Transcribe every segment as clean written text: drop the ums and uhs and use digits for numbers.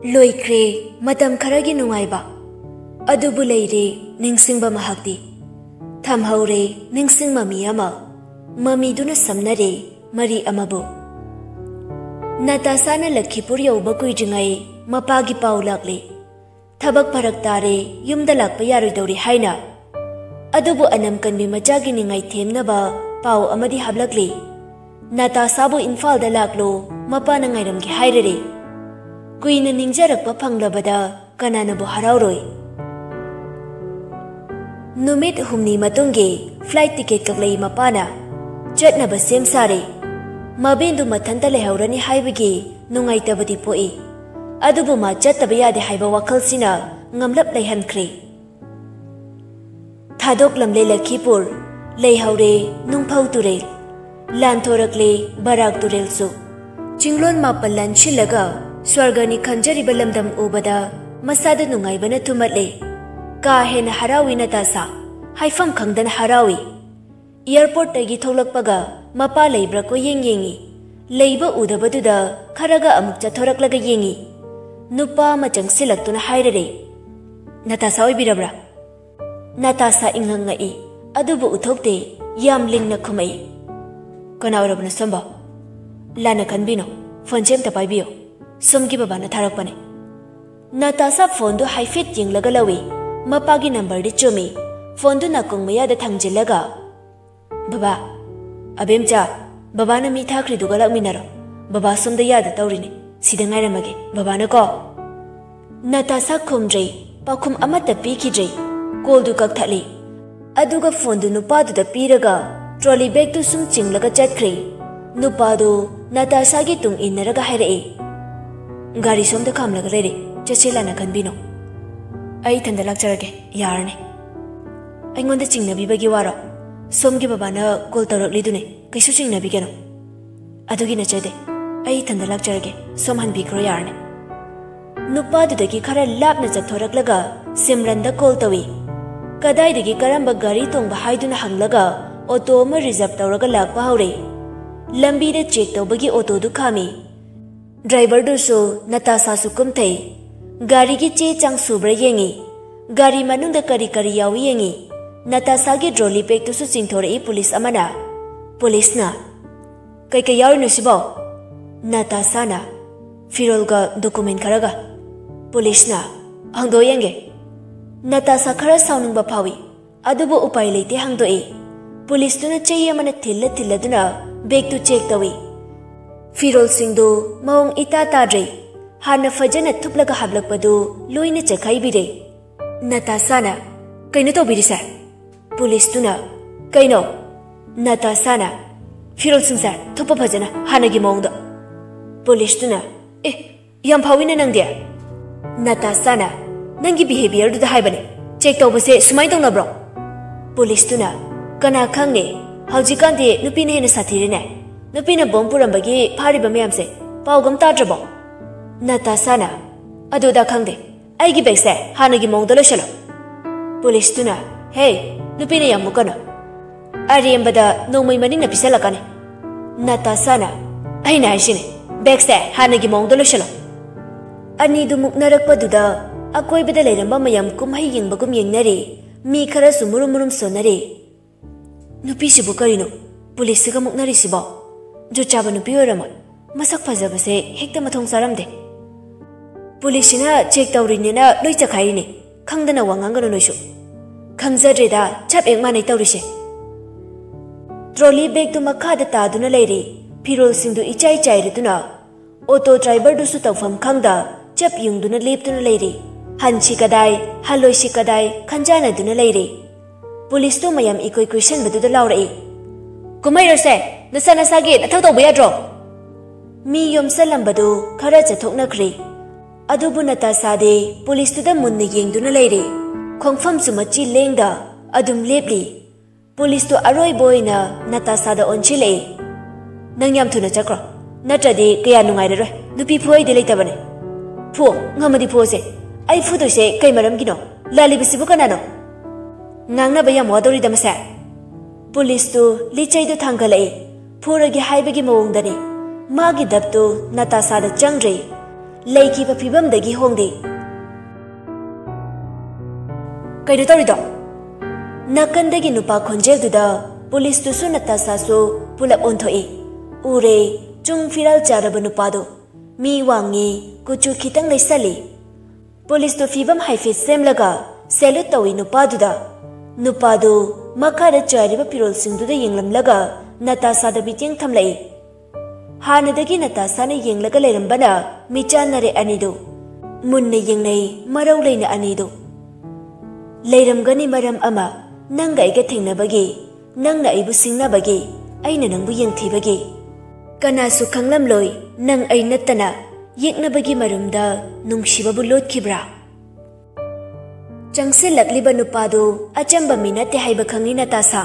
लोइख्रे मतम खरगी नुंगाइबा अदुबु लेइरे निंगसिंगबा महक्ति थमहौरे निंगसिंग ममी अमा ममीदुना समनरे मरी अमबु नतासाना लखीपुर यौबा कुइद्रिङै मपागी पाउ लाक्ले थबक फरक तारे युमदा लाक्पा यारोइदौरि हाइना अदुबु अनम कन्बी मचागी निङै थेमनबा पाउ अमदि हाब्लक्ले नतासाबु इम्फालदा लाक्लो मपाना ngairamgi hairare कुइना निंगजरक्पा फंगलबदा कनानबु हराउरोइ नुमित हुमनी मतुंगे फ्लाइट टिकेट कक्लई मपाना चटनब सेम सारे मबेंदु मथंता लेहौरनी हाइबगी नुंगाइतबदि पोई अदुबु मा चटब यादे हाइबा वखलसिना ngamlap लेहनख्रे थादोकलमले लखीपुर लेहौरे नुंगफौ तुरेल लानथोरकले बराक तुरेलसु चिंगलोन मापल लानशिलगा स्वर्गनी खंजरिबा लमदम उबदा मसादा नुंगाइबना तुमतले का हेन हरावी नतासा हाइफम खंगदन हरावी एयरपोर्ट तगी थोलकपगा मपा लेब्रा को येंगी लेबा उदबदुदा खरगा अमुक चथोरकलगा येंगी नुपा मचंग सिलक्तुना हाइररे नतासा ओइबिरब्रा नतासा इंगंगई अदुबु उथोकते याम लिंगना खुमई कनावरबना संबा लाना खनबिनो फोन चेमता पाइबियो सुमकी बाबाना थारकपने नतासा फोन दो हाइफिट यिंगलगा लवी मपागी नंबर दि चुमी फोन दो नाकुंग मयादा थंगजिलगा बाबा अबेमचा बाबाना मी थाख्रि दुगा लकमिनारो बाबा सुमदा यादा तौरिने सिदा ngairamaगे बाबाना को नतासा खुमद्रै पाखुम अमता पीखिद्रै कॉल दु कक्थली अदुगा फोन दु नुपा दुदा पीरगा ट्रॉली बैग दु सुम चिंगलगा चटख्रे नुपा दो नतासा गी तुंग इनरगा हाइरए गाड़ी सोमदा खामलगा लेरे चचेलाना खनबिनो आई थंदा लाक्चरगे यारने अइंगोंदा चिंगनबीबगी वारो सोमगी बाबाना कॉल तौरकलिदुने कैसु चिंगनबीगेनो अदुगी नचदे आई थंदा लाक्चरगे सोम हनबीग्रो यारने नुपादुदगी खरा लापना चथोरकलगा सिमरनदा कॉल तवी कदाइदगी करंबा गाड़ी तोंबा हाइदुना हंगलगा ऑटो अमा रिजर्व तौरगा लाक्पा हौरे लंबीदा चेक तौबगी ऑटो दु खामी ड्राइवर दुसु नतासा सुकुमथै गाड़ी की चे चांग सुब्रा येंगी गाड़ी मनुंगदा करी करी यावी येंगी नतासा की ट्रॉली बैग तुसु चिंथोरई पुलिस अमना पुलिसना कई यावरिनो सिबो नतासाना फिरोलगा डॉक्यूमेंट खरगा पुलिसना हंगदो येंगे नतासा खरा साउनिंगबा फावी अदुबु उपाय लेते हंगदोए पुलिसतुना चेय अमना थिल्लदुना बैग तु चेक तवी फिरोल सिंधु मौंग इता ताद्रे हाना फजना थुपलगा हाबलकपदु लोइने चखाइबिरे नतासाना कइनो तौबिरिसा पुलिसतुना कइनो नतासाना फिरोल सिंसा थुप फजना हानागी मौंगदो पुलिसतुना ए याम फाविना नंगदे नतासाना नंगी बिहेवियर दुदा हाइबने चेक तौबसे सुमाइ तौनब्रो पुलिसतुना कना खंगने हौजिकांदे नुपिने हेना साथिरेने नुपिना बॉम्ब पुरंबगी फारिबा मयामसे पाउगम ताद्रबो नतासाना अदुदा खंगदे आइगी बैगसे हानागी मौंगदो लोशलो पुलिसतुना हे नुपिना यामुकनो अरेमबदा नोंमै मनिंगना पिसलकाने नतासाना अइना हाइसिने बैगसे हानागी मौंगदो लोशलो अनिदु मुकनरकपदुदा अकोइबदा लेरंबा मयाम कुमहै यिंगबगुम यिंगनरे मी खरसु मुरुम सोनरे नुपिसिबु करिनो पुलिसगा मुकनरिसिबो जो चाबा नुपी ओरमोय मसक फजबसे हेक्ता मथोंग सारमदे पुलिसना चेक तौरिनेना लोइ चखाइने खंगदना वांगांगनो नोइसु खंगजद्रेदा चप एक मानै तौरिसे ट्रॉली बैग दु मखादा तादुना लेरे फिरोल सिंधु इचाइ चाइरेदुना ऑटो ड्राइवर दुसु तौफम खंगदा चप युंगदुना लेपदुना लेरे हंसी कदाई हलोइसी कदाई खंजानादुना लेरे पुलिस तो मयाम इकोइ क्वेश्चन बदुदा लाउरए कुमैरसे नसा नसागे नथौ तौबा याद्रो मी योमसलंबदु खरा चथोकनख्रे अदुबु नतासादे पुलिस तुदा मुन्ने येंगदुना लेरे खोंगफम मची लेंगदा अदुम लेपली पुलिस तो अरोय बोयना नतासादा ओनचिले नंग याम थुना चक्रो नत्रदे कया नुंगाइररोय नुपी फुइदे लेतबने फु ngамadi फोसे आई फुदोसे कई मरमगिनो लालिबिसिबु कनानो nangna bayam wadori damasa police तो लिचैदो थांगलै फुरगी हाइबगी मवंगदनी मागी दबतो नतासादा चंग्रे लेखिबा फिबमदगी होंगदे कइदो तौरिदो नाकंदगी नुपा खोंजेलदुदा पुलिस तुसु नतासासु पुलप ओंथोई उरे चुंग फिराल चारबा नुपादो मी वांगी कुचु खितंग लेसली पुलिस तो फिबम हाइफे सेमलगा सेल्यूट तौई नुपादुदा नुपादो मखादा चारिबा फिरोल सिंगदुदा येंगलमलगा नतासादा बिटिंग थमलई हानदगी नतासाना येंगलगा लेरंबना मिचानरे अनिदो मुन्ने येंगनै मरौ लेना अनिदो लेरमगनी मरम अमा नंगा आइगा थेंगनबगी नंगना आइबु सिंगनबगी आइना नंगबु येंगथिबगी कनासु खंगलमलोय नंग आइ नत्तना येंगनबगी मरमदा नुंगसिबाबु लोटखिब्रा चंगसिलक्लिबा नुपादो अचंबा मिनते हाइबा खंगनि नतासा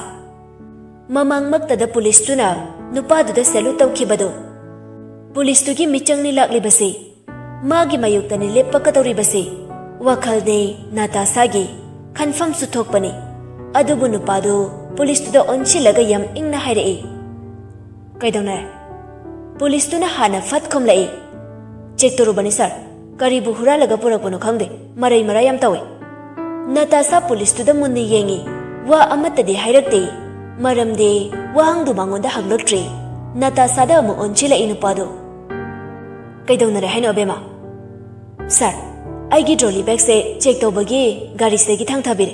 ममांगमक्तदा पुलिसतुना नुपादुदा सेल्यूट तौखिबदो पुलिसतुगी मिचंगनि लाक्लिबसे मागी मायुक्तनि लेप्पकदौरिबसे वखलने नतासागी खनफम सुथोकपनि अदुबु नुपादो पुलिसतुदा ओनसिलगा यम इंगना हाइरई कइदौना पुलिसतुना हाना फत खोमलई चेक तोरुबनि सर करीबु हुरालगा पुरकपनो खंगदे मरै मरा यम तवे नतासा पुलिसतुदा मुन्नि येंगी वा अमतदि हाइरक्ते मरमदे वाहंगदु मांगोंदा हंगलक्ट्रे नतासादा अमु ओनसिलई नुपादो कइदौना हाइनो बेमा सर आइगी ट्रॉली बैग से चेक तौबगी गाड़ी से की थांग थाबिरे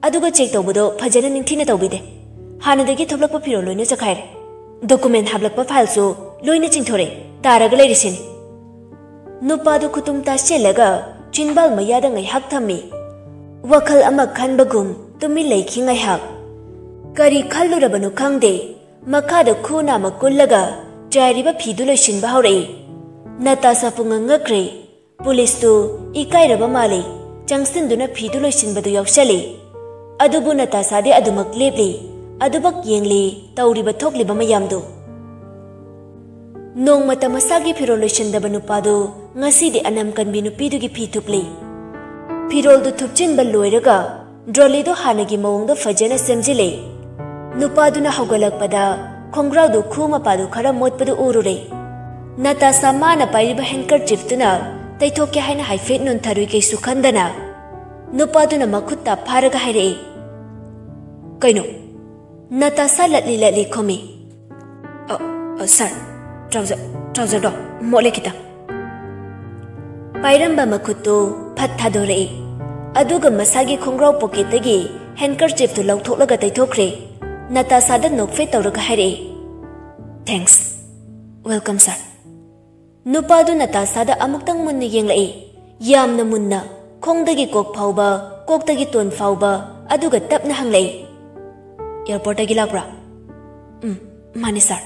अदुगा चेक तौबदो फजना निंगथिना तौबिदे हानदगी थोबलकपा फिरो लोइना चखाइरे डॉक्यूमेंट हाबलकपा फाइल सो लोइना चिंथोरे तारागा लेरिसिनि नुपादो खुतुम तासेलगा चिनबाल मयादा ngaiहक थम्मी वखल अमा खनबगुम तुमि लेखि ngaiहक करी खल्लुरबनु खंगदे मखादा खुना मकुल्लगा चारिबा फिदु लोइसिनबा हौरई नतासा पुंगंगक्रे पुलिस तो इकाइरबा माले चंगसिनदुना फिदु लोइसिनबदु यावसले अदुबु नतासादे अदुमक लेपले अदुबक येंगले तौरिबा थोकलिबा मयामदो नोंगमता मसागी फिरोल लोइसिनदबा नुपादो ngasiदे अनम कनबि नुपीदुगी फि थुपले फिरोलदु थुपचिनबा लोइरगा ड्रॉलीदो हानगी मवंगदो फजना सेमजिले नुपादुना हौगलकपदा खोंग्राउदु खुमपादु खरा मोटपदु उरुरे नतासा माना पाइरिबा हैंकरचिफ्तुना तैथोके हाइना हाइफेट नुनथरुई कैसु खंदना नुपादुना मखुत्ता फारगा हाइरई कइनो नतासा लटली खोमी सर ट्राउजर दो मोले खिता पाइरंबा मखुत्तो फत थादोरई अदुगा मसागी खोंग्राव पॉकेटगी हैंकरचिफ्तु लौथोकलगा तैथोख्रे नतासादा नोकफे तौरगा हाइरई थैंक्स वेलकम सर नुपादु नतासादा अमुक्तंग मुन्ना येंगलई यामना मुन्ना खोंगदगी कोक फाउबा कोकदगी तोन फाउबा अदुगा तपना हंगलई एयरपोर्टगी लाक्ब्रा माने सर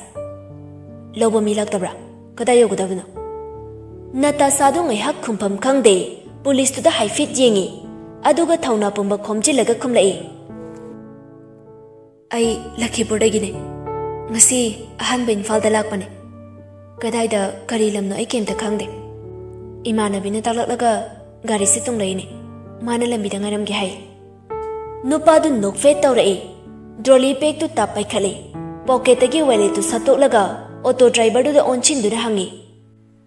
लौबा मी लाक्तब्रा कदा योगदबनो नतासादो ngaiहक खुमफम खंगदे पुलिसतुदा हाइफिट येंगी अदुगा थौना पुंबा खोमजिलगा खुमलई आई लखीपुरदगिने ngasi ahanba इम्फालदा लाक्पने कदाइदा करी लमनो आई केमता खंगदे इमानबीना तालक्लगा गाड़ी से तुंग लईने माना लंबीदा ngरमगे हाय नुपादु नोकफे तौरई ड्रॉली बैग तु ताप पाइखले पॉकेटगी वैलेट तु सतोकलगा ऑटो ड्राइवर दुदा ओनचिनदुना हंगी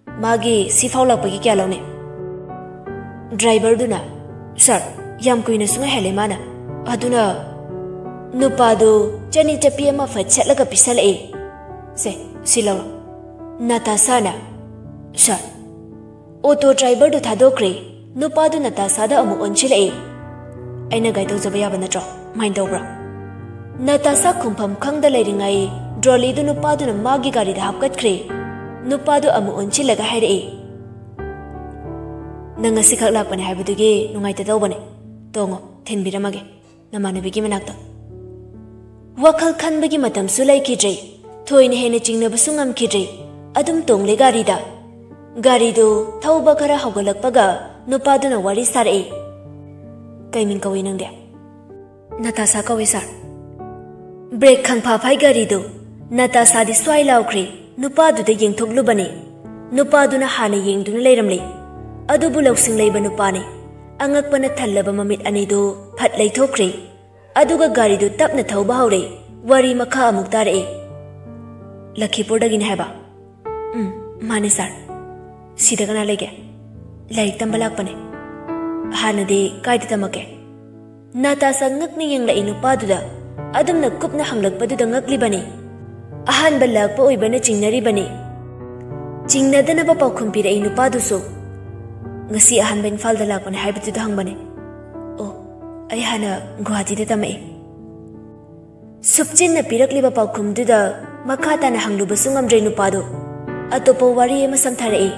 मागी सिफाव लापगी क्या लौने ड्राइवर दुना सर याम कुइना सुंगा हेले माना अदुना नुपादु चनी चपी अमा फछलगा पिसलई से सिलाव नतासाना सर ऑटो ड्राइवर दु थादोक्रे नुपादु नतासादा अमु ओनचिलई आइना गाइड तौजबा याबा नत्रो माइन तौब्रा नतासा खुमफम खंगदा लेरिंगाई ड्रॉलीदु नुपादुना मागी गाड़ीदा हापकत्ख्रे नुपादु अमु ओनचिलगा हाइरई नंगा सिखक लापने हाइबदुगी नुंगाइता तौबने तोंगो थिनबिरमगे नमानबिगी मनाक्ता वखल खनबगी मतमसु लैखिद्रे थोइने हेने चिंगनबसु ngamखिद्रे अदुम तोंगले गाड़ीदो थौबा खरा हौगलकपगा नुपादुना वारी सारई कैमिंग कवि नंगे नतासा कवि सर ब्रेक खंगफाफाई गाड़ीदो नतासादी स्वाई लाउख्रे नुपादुदा येंथोकलुबने नुपादुना हाना येंगदुना लेरमले अदुबु लौसिंग लैबा नुपाने अंगकपना थल्लबा ममित अनिदो फत लैथोख्रे अदुगा गाड़ीदो तपना थौबा हौरे वारी मखा अमुक तारए लखीपुरदगिने हाइबा माने sir Sida kana lege. Laik tamba lakpane. Hanadi kaida tamake. Natasha ngakni yang la inupaduda. Adum na kupna hanglakpaduda ngaklibani. Ahan balakpa oibana chingnaribani. Chingnadana ba paukumpira inupaduso. Ngasi ahan ba Imphal da lakpane haibatuda hangbane. Oh, ay hana Guwahati da tamai. Subchin na pirakliba paukumduda makata na hanglubasu ngamdre nupado. Atopo wari ema samtharai.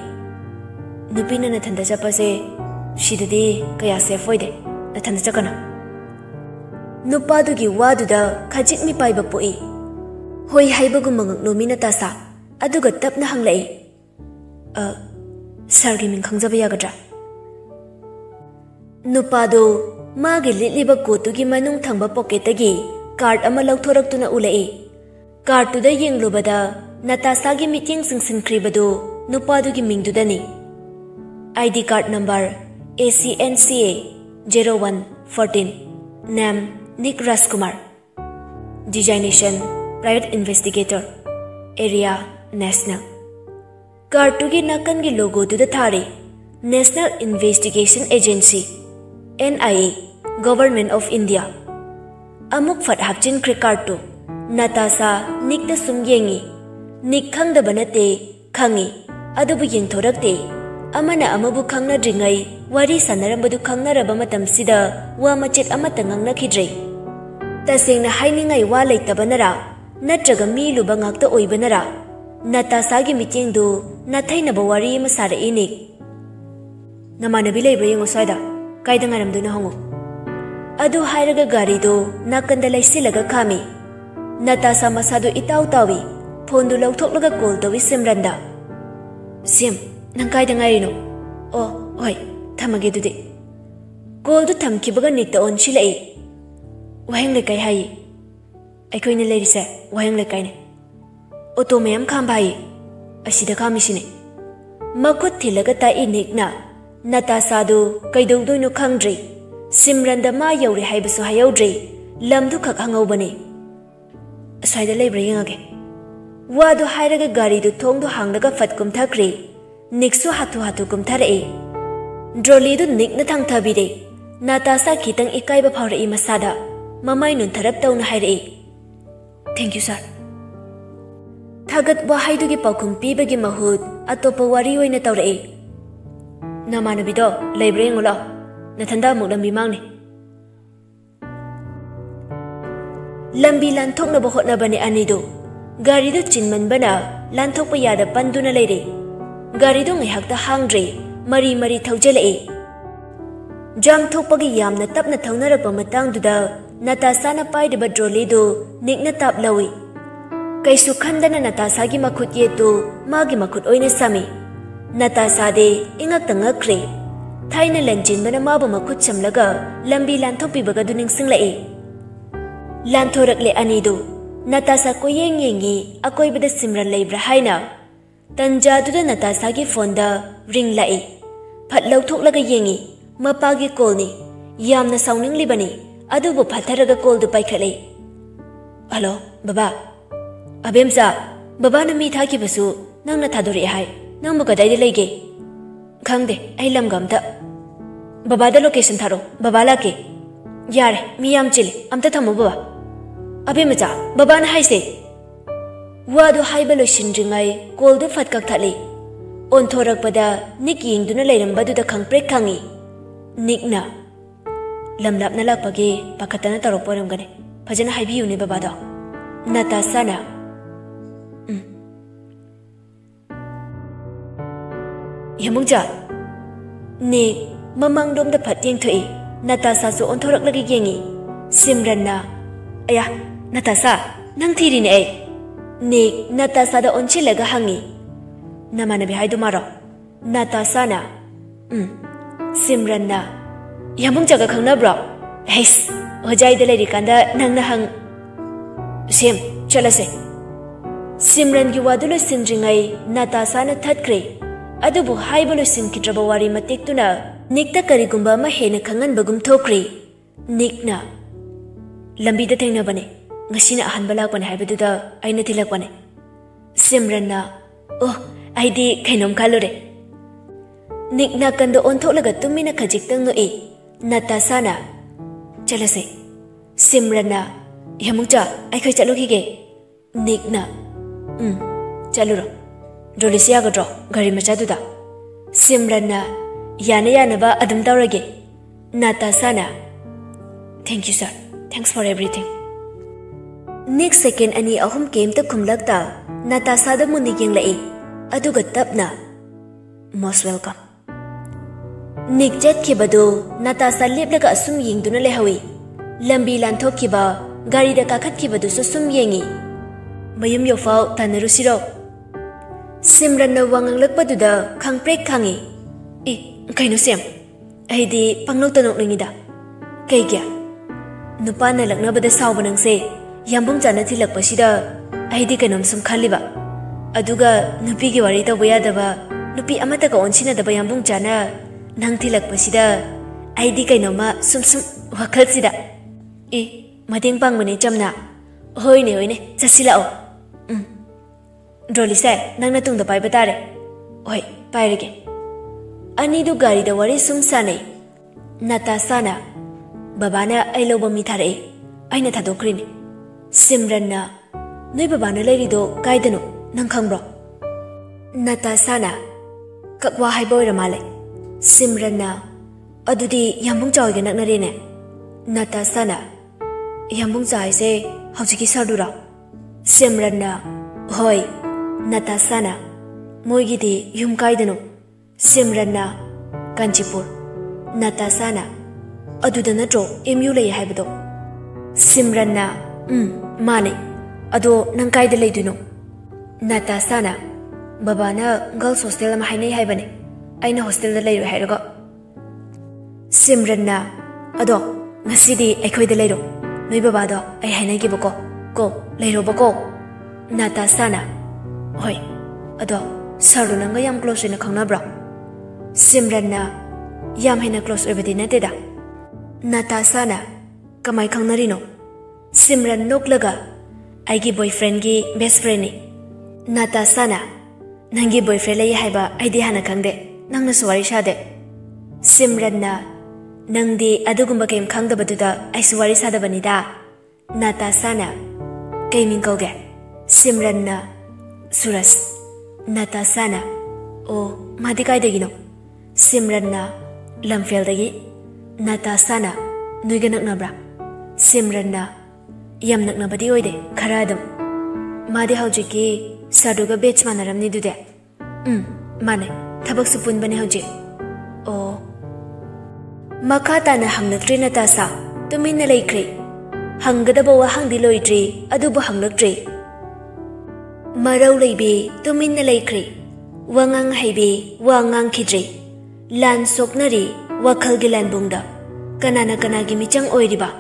Nupina na thanda chapase shidadi kaya safe oide. Na thanda chakana. Nupadugi waduda khajik mi paiba poi. Hoi haibagu mangak no Natasha. Aduga tapna hanglai. Sargi min khangjaba yagadra. Nupado magi litliba kotugi manung thangba pocketagi card ama lauthoraktuna ulai. Card tuda yenglubada Natasha gi meeting singsinkribado nupadugi mingdudani. ID card number ACNCA 0114. Name Nick Raskumar. Designation Private Investigator. Area National. Cartugi Nakangi logo to the Thari. National Investigation Agency. NIA. Government of India. Amuk Fat Hapchin Krikartu. Natasha Nick the Sumyengi. Nick Kang the Banate. Kangi. Adubu Ying Thorakte. Amana Amabu Kangna Dringai. Wari Sanarambadu Kangna Rabamatam Sida. Wamachet Amatangang Nakidre. Tasing na hainingai walay tabanara. Natraga miluba ngakta oibanara. Natasha gi meeting do nathai na bawari masara inik. Namanabi laibra yung usada. Kaida ngaramdo na hongo. Adu hairaga gari do nakanda laisilaga kami. Natasha masado itaw tawi. Pondo lauthoklaga call tawi Simranda. Sim, nang kaida ngayon. Oh, hoy, thamage dudi. Call do thamkibaga nikta on silai. Wahang lekay hai. Ay ko'y nilarise, wahang lekay ne. Oto mayam kambayi. Asida kami sini. Makut tilaga ta inik na. Natasha do kay dugdoy no kangdre. Simranda ma yawri hai baso hayawdre. Lamdu kak hangaw bani. Asayda labra yung age. Wado hairaga gari do tong do hanglaga fat kumthakri. Nikso hatu kumtharai. Droli do nik na thang thabire. Natasha kitang ikay ba phawra masada. Mamay nun tharap taw na hayrai. Thank you, sir. Thagat wahay dugi paukumpi bagi mahud atopa wari oy na tawrai. Namanabido, libre yung ulo. Nathanda mo lambi mangni. Lambi lantok na buhot na ba ni Anido? Gari do chinman ba na lantok pa yada pandu na layre? Gari do ngay hakta hangdre, mari thawjalai. Jam thok pagi yam na tap na thawnarak pa matang duda. Natasha na pai diba droli do nik na tap lawi. Kay sukhanda na Natasha gi makut yeto magi makut oy na sami. Natasha de ingak tangakre. Thai na lanjin ba na maba makut samlaga lambi lanthok pibaga duning singlai. Lanthorak le Anido. Natasha ko yengi akoy bada Simran laibra haina. Tanja duda Natasha gi fonda ring lai. Phat lauthok laga yengi mapagi call ni. Yam na sounding libani. Adubo patharaga call do paikhalai. Hello, Baba. Abemsa, Baba na mi thaki basu nang na thadori hai. Nang magadai de lege. Khangde, ai lam gamta. Baba da location tharo. Baba lake. Yare, mi yam chili. Amta thamu baba. Abemsa, Baba na hai se. Wado hai balo shinringai call do fatkak thali. On thorak pada nik ying duna lairamba du da khangprek khangi. Nik na. Lamlap na lakpagi pakatana taroporam gane. Pajana haibiyu ne babado. Natasha na. Yamungja. Ne mamang dom da phat yeng thoi. Natasha so on thorak lagi yengi. Simran na. Aya, Natasha, nang thiri ne ai. Ne Natasha da on chilaga hangi. Namanabi haidu maro. Natasha na. Simran na. Yamung jaga khangna bro. Heis, hojai de lady kanda nang na hang. Sim, chala se. Simran gi wadulo sinringai Natasha na thatkre. Adubu haibulo sin kitraba wari matik tuna nikta karigumba ma hena khangan bagum thokre. Nikna. Lambi da thengna bane. Ngasina ahan balak bane haibaduda aina tilak bane. Simran na. Oh, aidi kainom kalore. Nick nakanda ontholaga tumina khajiktang no e. Natasana. Chalase. Simrana. Yamucha, I could tell you. Nick na. Chaluro. Rolisia go draw, Gary Machaduda. Simrana. Yana Yanaba Adam Dorage. Natasana. Thank you, sir. Thanks for everything. Next second, Ani Ahum came to Kumlakta. Natasada Muniging Lai. Aduga Tapna. Most welcome. Nick Jet Kibado, Natasa Libraga Sum Ying Dunalehawi. Lambi Lanto Kiba, Gari the Kakat Kibadu Sum Yengi. Mayum Yofao, Tanarusiro. Simran no Wangang Lakbaduda, Kang Prek Kangi. Kainusem. Aidi Pangnotanok Ningida. Kaya. Nupana Laknabada Saubanang say, Yambung Janati Lakpasida, Aidi Kanum Sum Kaliba. Aduga, Nupigi Warita Wayadaba, Nupi Amataka Onchina the Bayambung Jana, Nangti Lakpasida, Aidi Kainoma Sum Wakatsida. Mading Pangmani Jamna. Hoine, Sasilao. Drolly said, Nanatung the Pibatare. Oi, Pirege. Anidu Gari the Wari Sum Sane. Natasana. Babana, I love Mitare. I net Hadokrin. Simrana. No Babana Lady do, Gaidano, Nankambro. Natasana. Kakwa Highboy Ramale. Simrana. Adudi Yambung Joy Narine. Natasana. Yambung Zai say, Hojiki Sardura. Simrana. Hoi. Natasana. Moigidi Yum Gaidano. Simrana. Kanchipur. Natasana. Aduda Natro, emulate Habdo. Simrana. Mane. Ado Nankai de Leduno. Natasana. Babana, girls hostel Mahane Habane. I know hostel the later Herago. Simrana. Ado, Nasidi, Equi de Ledo. No Babado, I Hane Giboko. Go, Ledo Boko. Natasana. Hoi. Ado, Sarunanga yam close in a Konabra. Simrana. Yam Hena close over the Neteda. Natasana. Kamai Kanarino. Simran Noklaga. I give boyfriend gi best friend. Natasana. Nangi boyfriend lay haiba I di hana kangde. Nangna suwari shade. Simranna. Nangdi adugumba kem kangda baduda I suwari sada banida. Natasana. Gaming koge. Simranna. Suras. Natasana. Oh, madikai degino. Simranna. Lamfiel degi. Natasana. Nuiganak nabra. Simranna. Yam naknabadi oide. Karadam. Madi haujiki. Saduga bets manaram ni dude. Mane. Tabak supun bane hauji. Oh. Makata na hangnakri Natasa. Tumin na laikri. Hanggadaba wa hangdi loidri. Adubo hangnakri. Maraw laybi. Tumin na laikri. Wangang haybi. Wangang kidri. Lan soknari. Wakal gilan bungda. Kanana kanagi michang oiriba.